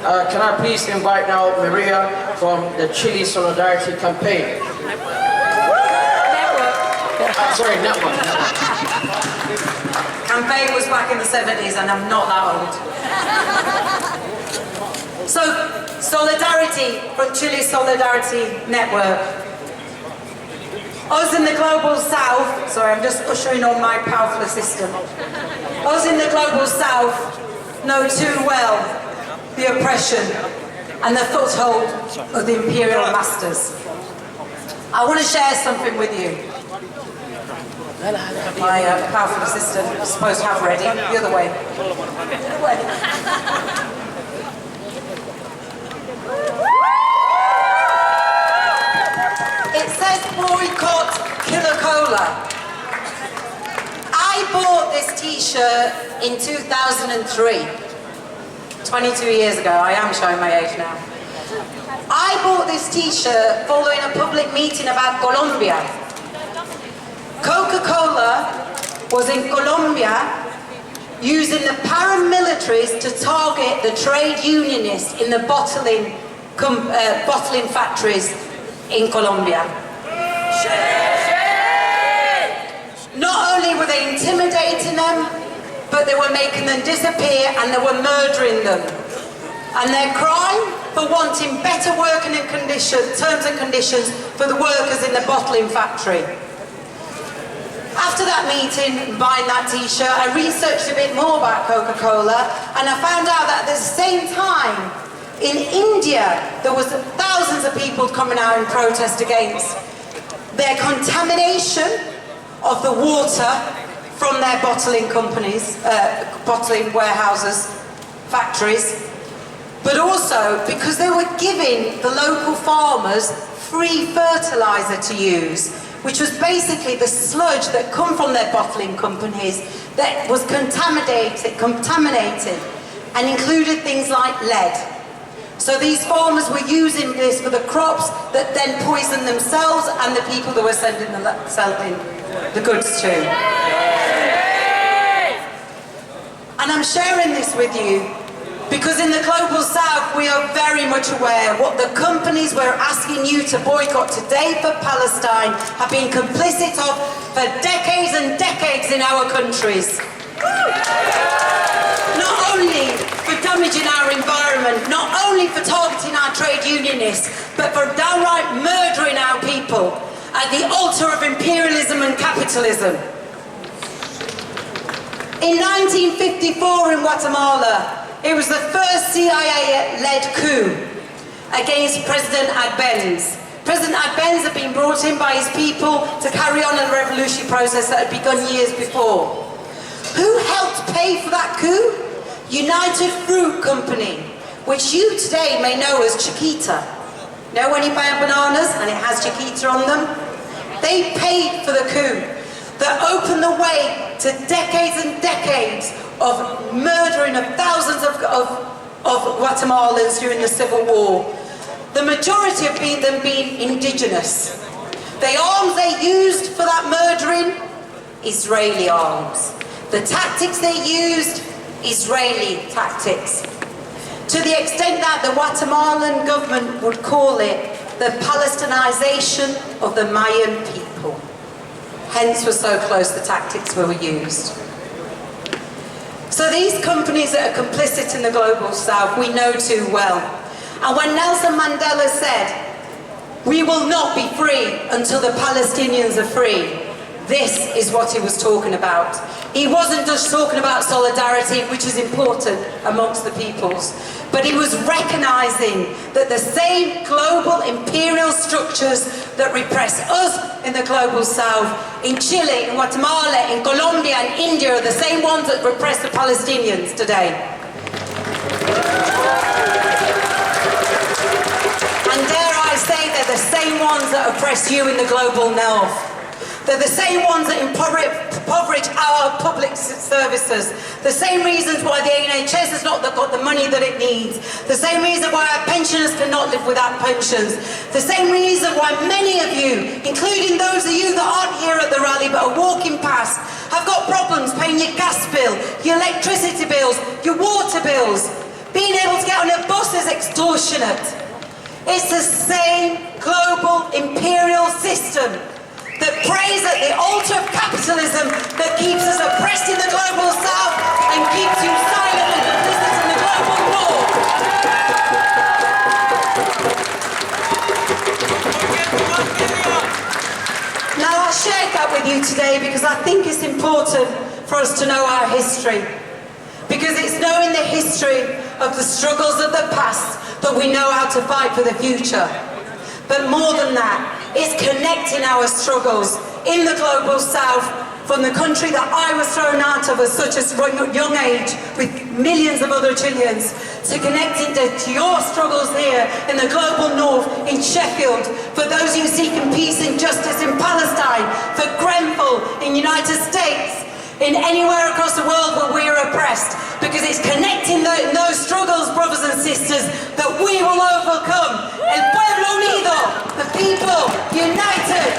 Can I please invite now Maria from the Chile Solidarity Campaign? Network. Campaign was back in the 70s and I'm not that old. So, Solidarity from Chile Solidarity Network. Us in the Global South, sorry, I'm just ushering on my powerful assistant. Us in the Global South know too well the oppression and the foothold of the imperial masters. I want to share something with you. My powerful assistant is supposed to have ready. The other way. It says boycott Killer Cola. I bought this t-shirt in 2003. 22 years ago. I am showing my age now. I bought this t-shirt following a public meeting about Colombia. Coca-Cola was in Colombia using the paramilitaries to target the trade unionists in the bottling factories in Colombia. Not only were they intimidating them, but they were making them disappear and they were murdering them. And their crime for wanting better working terms and conditions for the workers in the bottling factory. After that meeting, buying that t-shirt, I researched a bit more about Coca-Cola and I found out that at the same time, in India, there was thousands of people coming out in protest against their contamination of the water from their bottling companies, bottling warehouses, factories, but also because they were giving the local farmers free fertilizer to use, which was basically the sludge that come from their bottling companies that was contaminated and included things like lead. So these farmers were using this for the crops that then poisoned themselves and the people that were selling the goods to. And I'm sharing this with you because in the Global South we are very much aware what the companies we're asking you to boycott today for Palestine have been complicit of for decades and decades in our countries. Not only for damaging our environment, not only for targeting our trade unionists, but for downright murdering our people at the altar of imperialism and capitalism. In 1954 in Guatemala, it was the first CIA-led coup against President Arbenz. President Arbenz had been brought in by his people to carry on a revolutionary process that had begun years before. Who helped pay for that coup? United Fruit Company, which you today may know as Chiquita. You know when you buy bananas and it has Chiquita on them? They paid for the coup that opened the way to decades and decades of murdering of thousands of Guatemalans during the Civil War. The majority of them being indigenous. The arms they used for that murdering, Israeli arms. The tactics they used, Israeli tactics. To the extent that the Guatemalan government would call it the Palestinization of the Mayan people. Hence were so close the tactics were used. So these companies that are complicit in the Global South, we know too well. And when Nelson Mandela said, "We will not be free until the Palestinians are free," this is what he was talking about. He wasn't just talking about solidarity, which is important amongst the peoples, but he was recognizing that the same global imperial structures that repress us in the Global South, in Chile, in Guatemala, in Colombia and India, are the same ones that repress the Palestinians today. And dare I say, they're the same ones that oppress you in the Global North. They're the same ones that impoverish our public services. The same reasons why the NHS has not got the money that it needs. The same reason why our pensioners cannot live without pensions. The same reason why many of you, including those of you that aren't here at the rally but are walking past, have got problems paying your gas bill, your electricity bills, your water bills, being able to get on a bus pushing it. It's the same global imperial system that prays at the altar of capitalism that keeps us oppressed in the global south and keeps you silent and complicit in the global north. Now, I shared that with you today because I think it's important for us to know our history. Because it's knowing the history of the struggles of the past that we know how to fight for the future. But more than that, it's connecting our struggles in the global south from the country that I was thrown out of at such a young age with millions of other Chileans, to connecting to your struggles here in the global north, in Sheffield, for those who seeking peace and justice in Palestine, for Grenfell in the United States, in anywhere across the world where we are oppressed, because it's connecting those struggles, brothers and sisters, that we will overcome. El pueblo unido, the people united,